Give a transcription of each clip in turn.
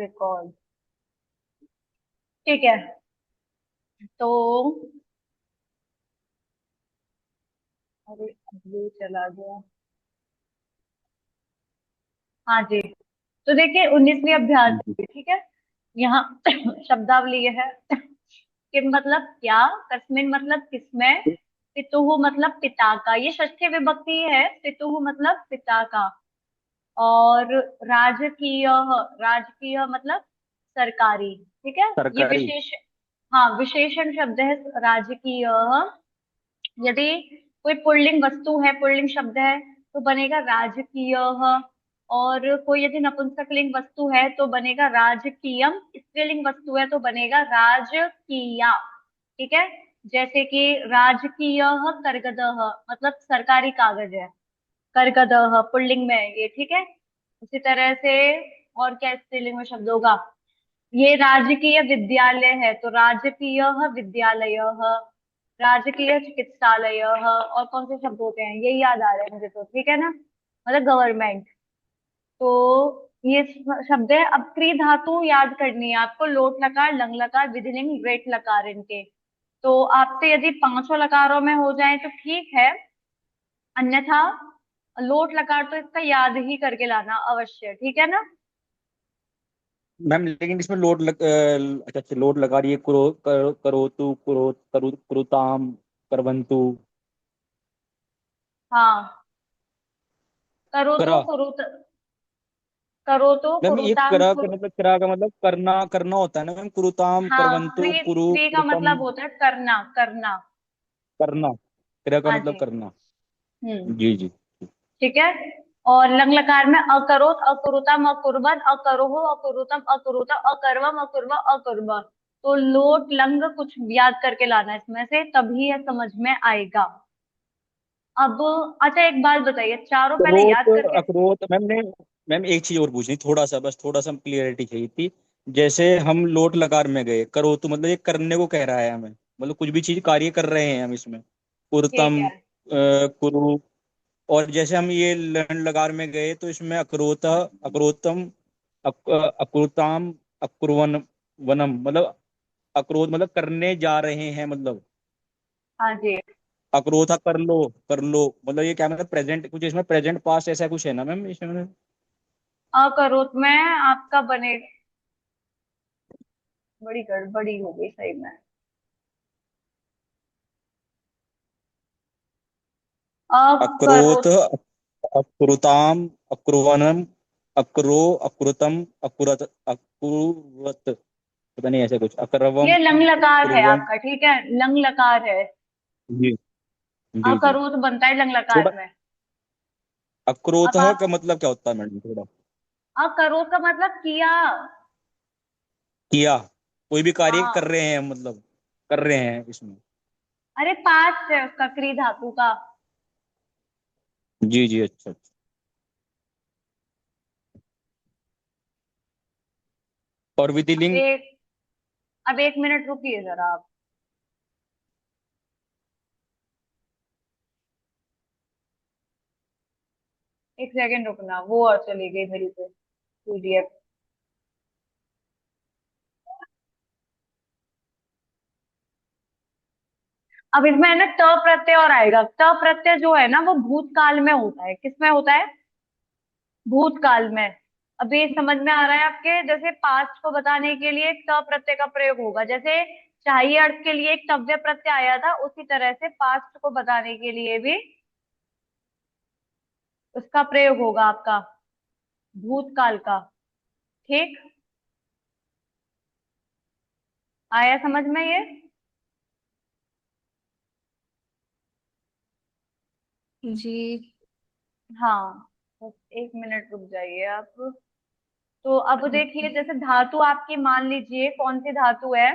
Record. ठीक है। तो अरे अभी चला गया। हाँ जी। तो देखिए 19वीं अभ्यास जी। है, ठीक है। यहाँ शब्दावली ये है। किम मतलब क्या, कस्मिन मतलब किसमें, पितुः मतलब पिता का, ये षष्ठी विभक्ति है। पितुः मतलब पिता का। और राजकीय, राजकीय मतलब सरकारी। ठीक है। ये सरकारी। विशेष, हाँ विशेषण शब्द है राजकीय। यदि कोई पुल्लिंग वस्तु है, पुल्लिंग शब्द है, तो बनेगा राजकीय। और कोई यदि नपुंसकलिंग वस्तु है तो बनेगा राजकीयम, स्त्रीलिंग वस्तु है तो बनेगा राजकीया। ठीक है। जैसे कि राजकीय करगदह मतलब सरकारी कागज है, करगदह पुल्लिंग में है ये। ठीक है। उसी तरह से और क्या स्त्रीलिंग में शब्द होगा, ये राजकीय विद्यालय है तो राजकीय विद्यालय, राजकीय चिकित्सालय। और कौन से शब्द होते हैं ये याद आ रहे हैं मुझे तो, ठीक है ना, मतलब गवर्नमेंट। तो ये शब्द है। अब क्री धातु याद करनी है आपको, लोट लकार, लंग लकार, विधिलिंग, रेट लकार इनके। तो आपसे यदि पांचों लकारों में हो जाए तो ठीक है, अन्यथा लोट लकार तो इसका याद ही करके लाना अवश्य, ठीक है ना। मैम लेकिन इसमें लोड अच्छा अच्छा, लोड लगा रही है। करोतु कुरुताम करवंतु। हाँ, करो तो करा। करो, करो तो मैम ये कुरुताम करा का कुरु। मतलब, करा का मतलब करना, करना होता है ना मैम। कुरुताम हाँ, करवंतु क्री कुरु क्री का कुरुतम। मतलब होता है करना, करना। करना। क्रिया का हाँ मतलब जी। करना। हम्म। जी जी। ठीक है। और लंग लकार में अकरोत, अकुरुतम, अकुर्बन, अकरोह, अकुरुतम, अकुरुतम, अकर्वम, अकुर्व, अकुर्ब। तो लोट लंग कुछ याद करके लाना है इसमें से, तभी यह समझ में आएगा। अब अच्छा एक बात बताइए, चारों पहले याद अखरोट करके। अखरोट मैम ने। मैम एक चीज और पूछनी, थोड़ा सा, बस थोड़ा सा क्लियरिटी चाहिए थी। जैसे हम लोट लकार में गए, करो तो मतलब ये करने को कह रहा है हमें, मतलब कुछ भी चीज कार्य कर रहे हैं हम इसमें। ठीक कुरतम है। कुरु। और जैसे हम ये लण लकार में गए तो इसमें अखरोत अक्रोतम अक्रुताम अक्रुवन वनम, मतलब अक्रोध मतलब करने जा रहे हैं मतलब। हाँ जी। अक्रोथा कर लो, कर लो मतलब ये क्या मतलब प्रेजेंट, कुछ इसमें प्रेजेंट पास्ट ऐसा कुछ है ना मैम इसमें। अकरोत में आपका बने, बड़ी गड़बड़ी हो गई सही में। अक्रोत अकरोत। अक्रुताम अक्रुवनम अक्रो अक्रुतम अकुरत अकुवत, पता नहीं ऐसे कुछ, अकरवम ये लंग लकार है अक्रुवम। आपका, ठीक है, लंग लकार है। जी जी जी। अकरोत बनता है लंग लकार थोड़ा में। अक्रोत अब आप, का मतलब क्या होता है मैडम थोड़ा। अकरोत का मतलब किया। किया। कोई भी कार्य कर हाँ। रहे हैं मतलब, कर रहे हैं इसमें। अरे पास्ट है उसका, क्री धातु का। जी जी अच्छा अच्छा। और अब विधिलिंग। एक, अब 1 मिनट रुकिए जरा आप। एक सेकंड रुकना, वो और चली गई मेरी तो पीडीएफ। अब इसमें है ना त प्रत्यय और आएगा। त प्रत्यय जो है ना वो भूतकाल में होता है, किसमें होता है, भूतकाल में। अब ये समझ में आ रहा है आपके, जैसे पास्ट को बताने के लिए एक त प्रत्यय का प्रयोग होगा, जैसे चाहिए अर्थ के लिए एक तव्य प्रत्यय आया था, उसी तरह से पास्ट को बताने के लिए भी उसका प्रयोग होगा आपका, भूतकाल का। ठीक, आया समझ में ये। जी। हाँ, बस 1 मिनट रुक जाइए आप। तो अब देखिए, जैसे धातु आपकी मान लीजिए कौन सी धातु है,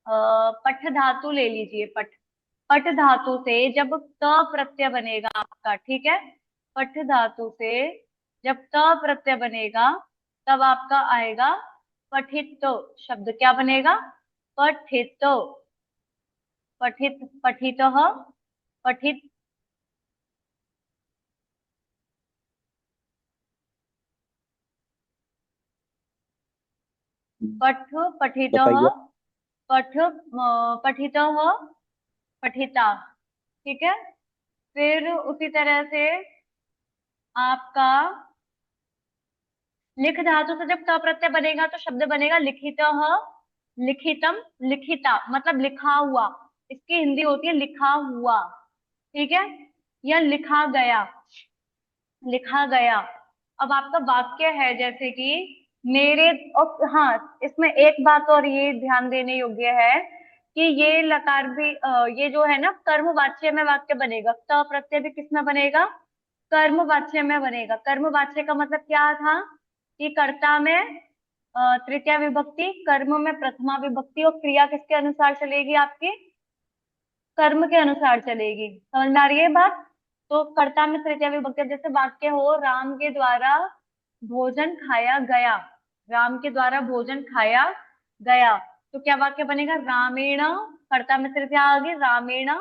पठ धातु ले लीजिए, पठ। पठ धातु से जब त प्रत्यय बनेगा आपका, ठीक है, पठ धातु से जब त प्रत्यय बनेगा तब आपका आएगा पठित शब्द। क्या बनेगा, पठित, पठित, पठित, पठित। पठ, पठितः, बताइए। पठ, पठितः, पठिता। ठीक है। फिर उसी तरह से आपका लिख धातु से जब क प्रत्यय बनेगा तो शब्द बनेगा लिखितः, लिखितम, लिखिता, मतलब लिखा हुआ। इसकी हिंदी होती है लिखा हुआ। ठीक है। या लिखा गया, लिखा गया। अब आपका वाक्य है जैसे कि मेरे, और हाँ इसमें एक बात और ये ध्यान देने योग्य है कि ये लकार भी ये जो है ना कर्मवाच्य में वाक्य बनेगा। त प्रत्यय भी किसमें बनेगा? कर्मवाच्य में बनेगा। कर्मवाच्य का मतलब क्या था कि कर्ता में तृतीया विभक्ति, कर्म में प्रथमा विभक्ति, और क्रिया किसके अनुसार चलेगी आपकी? कर्म के अनुसार चलेगी। समझ में आ रही है बात? तो कर्ता में तृतीया विभक्ति। अब जैसे वाक्य हो राम के द्वारा भोजन खाया गया, राम के द्वारा भोजन खाया गया, तो क्या वाक्य बनेगा? रामेण, कर्ता में तृतीया आ गई, रामेण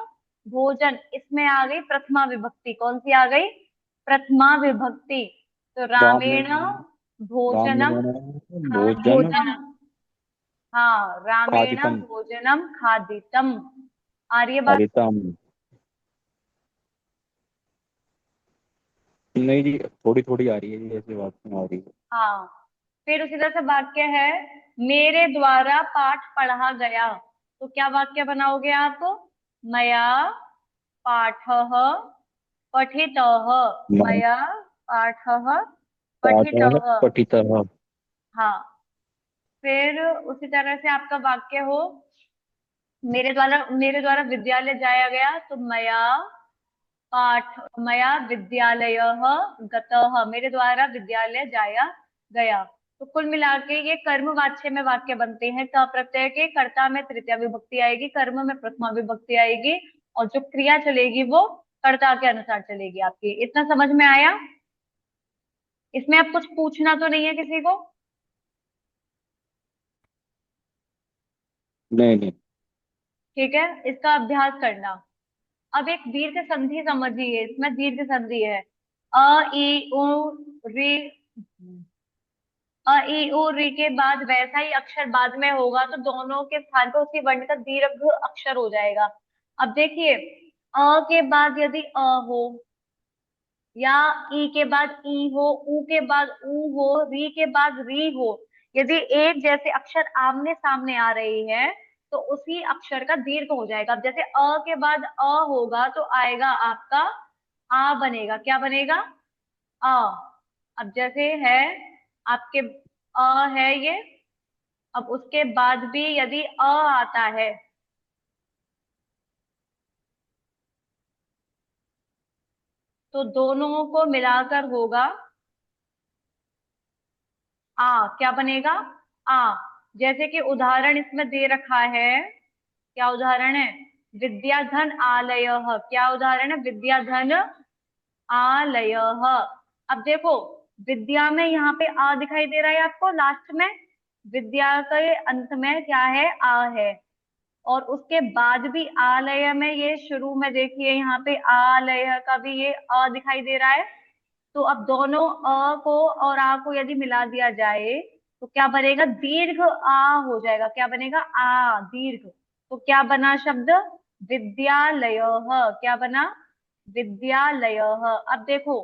भोजन, इसमें आ गई प्रथमा विभक्ति। कौन सी आ गई? प्रथमा विभक्ति। तो रामेण, रामेण भोजनम, रामेण भोजन भोजनम, हाँ रामेण खादितम। भोजनम खादितम। आ रही है बात? खादितम। नहीं जी, थोड़ी थोड़ी आ रही है जी, ऐसी बात नहीं आ रही है। हाँ। फिर उसी तरह से वाक्य है मेरे द्वारा पाठ पढ़ा गया, तो क्या वाक्य बनाओगे आप? मया पाठः पठितः, मैं मया पाठः पाठः पठितः। पठितः। हाँ। फिर उसी तरह से आपका वाक्य हो मेरे द्वारा विद्यालय जाया गया, तो मया विद्यालयः गतः, मेरे द्वारा विद्यालय जाया गया। तो कुल मिला के ये कर्मवाच्य में वाक्य बनते हैं। क प्रत्यय के, कर्ता में तृतीया विभक्ति आएगी, कर्म में प्रथमा विभक्ति आएगी, और जो क्रिया चलेगी वो कर्ता के अनुसार चलेगी आपकी। इतना समझ में आया? इसमें अब कुछ पूछना तो नहीं है किसी को? नहीं नहीं। ठीक है, इसका अभ्यास करना। अब एक दीर्घ संधि समझिए, इसमें दीर्घ संधि है। अ ई उ री, अ ई उ री के बाद वैसा ही अक्षर बाद में होगा तो दोनों के स्थान पर उसी वर्ण का दीर्घ अक्षर हो जाएगा। अब देखिए, अ के बाद यदि अ हो, या ई के बाद ई हो, ऊ के बाद ऊ हो, री के बाद री हो, यदि एक जैसे अक्षर आमने सामने आ रही है तो उसी अक्षर का दीर्घ हो जाएगा। अब जैसे अ के बाद अ होगा तो आएगा आपका आ बनेगा। क्या बनेगा? अ। अब जैसे है आपके है ये, अब उसके बाद भी यदि आता है तो दोनों को मिलाकर होगा क्या बनेगा? आ। जैसे कि उदाहरण इसमें दे रखा है, क्या उदाहरण है? विद्याधन आलयः, क्या उदाहरण है? विद्याधन आलयः। अब देखो, विद्या में यहाँ पे आ दिखाई दे रहा है आपको लास्ट में, विद्या के अंत में क्या है? आ है। और उसके बाद भी आलय में, ये शुरू में देखिए यहाँ पे आलय का भी ये अ दिखाई दे रहा है। तो अब दोनों अ को और आ को यदि मिला दिया जाए तो क्या बनेगा? दीर्घ आ हो जाएगा। क्या बनेगा? आ दीर्घ। तो क्या बना शब्द? विद्यालय। क्या बना? विद्यालय। अब देखो,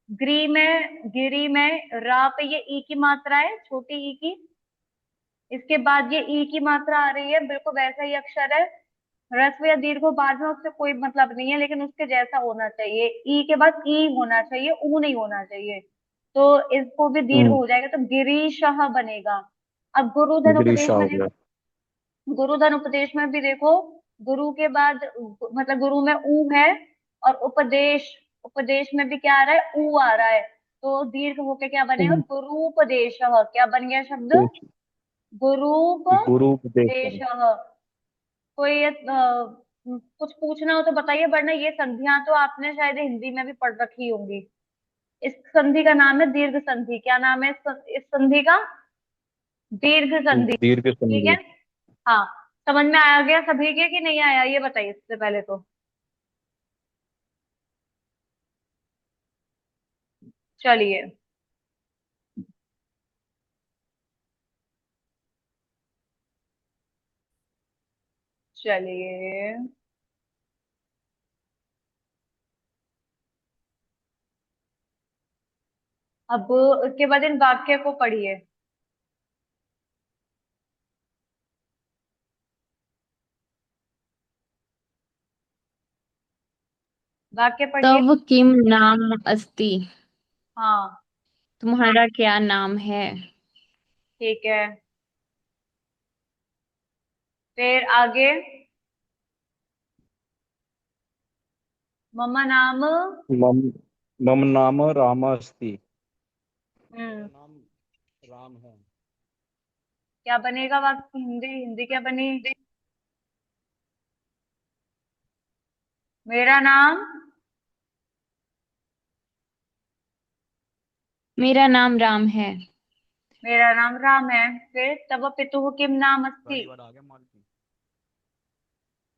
ग्री में, गिरी में रा पे ये ई की मात्रा है, छोटी ई की, इसके बाद ये ई की मात्रा आ रही है, बिल्कुल वैसा ही अक्षर है। ह्रस्व या दीर्घ हो बाद में उससे कोई मतलब नहीं है, लेकिन उसके जैसा होना चाहिए। ई के बाद ई होना चाहिए, ऊ नहीं होना चाहिए। तो इसको भी दीर्घ हम्म। हो जाएगा तो गिरीशः बनेगा। अब गुरुधन उपदेश गिरीशा में हो देखो, गया। गुरुधन उपदेश में भी देखो, गुरु के बाद मतलब गुरु में ऊ है, और उपदेश, उपदेश में भी क्या आ रहा है? ऊ आ रहा है। तो दीर्घ होके क्या बनेगा? हम्म। गुरुपदेश। क्या बन गया शब्द? गुरु उपदेश गुरुपदेश। है। कोई कुछ पूछना हो तो बताइए, वरना ये संधियां तो आपने शायद हिंदी में भी पढ़ रखी होंगी। इस संधि का नाम है दीर्घ संधि। क्या नाम है इस संधि का? दीर्घ संधि। दीर्घ ठीक है। संधि। हाँ। समझ में आ गया सभी के कि नहीं आया, ये बताइए इससे पहले तो। चलिए। चलिए, अब उसके बाद इन वाक्य को पढ़िए। वाक्य पढ़िए। तव किम नाम अस्ति। हाँ, तुम्हारा क्या नाम है। ठीक है। फिर आगे, मम्मा नाम। मम मम नाम राम अस्ति। मेरा हम्म, नाम राम है। क्या बनेगा वाक्य? हिंदी हिंदी क्या बनी? मेरा नाम। मेरा नाम राम है। मेरा नाम राम है। फिर तव पितुः किम नाम अस्ति। गाड़ी वाला आ गया मालती।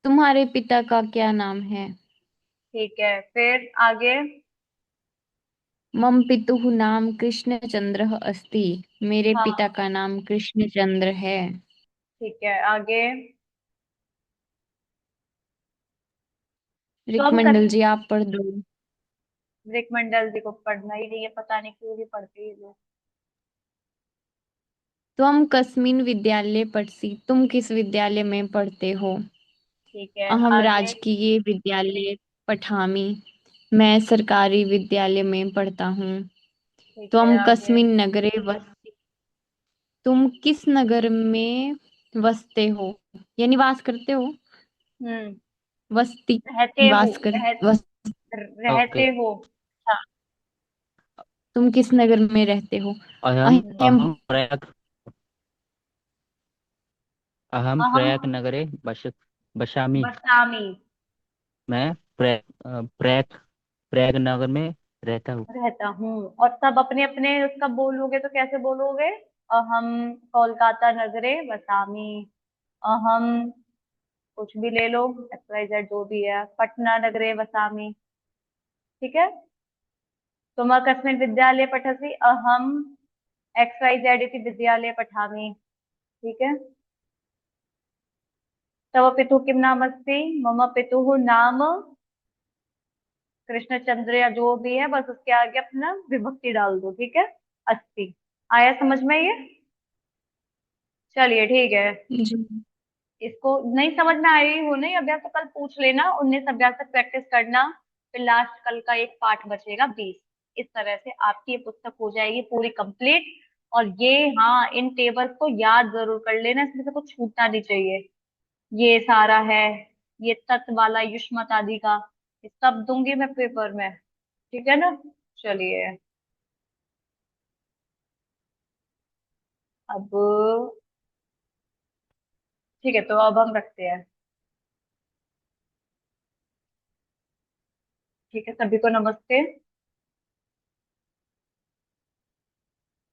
तुम्हारे पिता का क्या नाम है। ठीक है। फिर आगे, मम पितुः नाम कृष्णचंद्रः अस्ति। मेरे पिता हाँ, का नाम कृष्णचंद्र है। ठीक है। आगे, त्वम रिकमंडल जी आप पढ़ दो। ब्रिक मंडल जी को पढ़ना ही नहीं है, पता नहीं क्यों भी पढ़ते हैं लोग। त्वम कस्मिन् विद्यालये पठसि। तुम किस विद्यालय में पढ़ते हो। ठीक है। अहम आगे, राजकीय विद्यालये पठामि। मैं सरकारी विद्यालय में पढ़ता हूँ। ठीक है। त्वम आगे, कस्मिन् नगरे वसति। तुम किस नगर में बसते हो या निवास करते हो। हम्म, वसती रहते हो, निवास कर रहते ओके। हो। तुम किस नगर में रहते हो। अहम अहम अहम प्रयाग अहम अहम प्रयाग नगरे बसामि। बसामी, मैं प्रयाग प्रयाग नगर में रहता हूँ। रहता हूँ। और सब अपने अपने उसका बोलोगे तो कैसे बोलोगे? अहम कोलकाता नगरे वसामी। अहम, कुछ भी ले लो, एक्स वाई जेड जो भी है, पटना नगरे वसामी। ठीक है। तुम कस्मिन् विद्यालये पठसि। अहम एक्स वाई जेड इति विद्यालये पठामि। ठीक है। तव पितुः किम नाम अस्ति। मम पितुः नाम कृष्णचंद्र या जो भी है, बस उसके आगे अपना विभक्ति डाल दो। ठीक है। अस्ति। आया समझ में ये? चलिए, ठीक है। जी। इसको नहीं समझ में आई हो नहीं अभ्यास तो कल पूछ लेना, 19 अभ्यास तक प्रैक्टिस करना। फिर लास्ट कल का एक पाठ बचेगा 20। इस तरह से आपकी ये पुस्तक हो जाएगी पूरी कंप्लीट। और ये, हाँ, इन टेबल्स को याद जरूर कर लेना, इसमें से कुछ छूटना नहीं चाहिए। ये सारा है, ये तत्व वाला युष्मत आदि का, ये सब दूंगी मैं पेपर में। ठीक है ना? चलिए, अब ठीक है, तो अब हम रखते हैं। ठीक है, सभी को नमस्ते।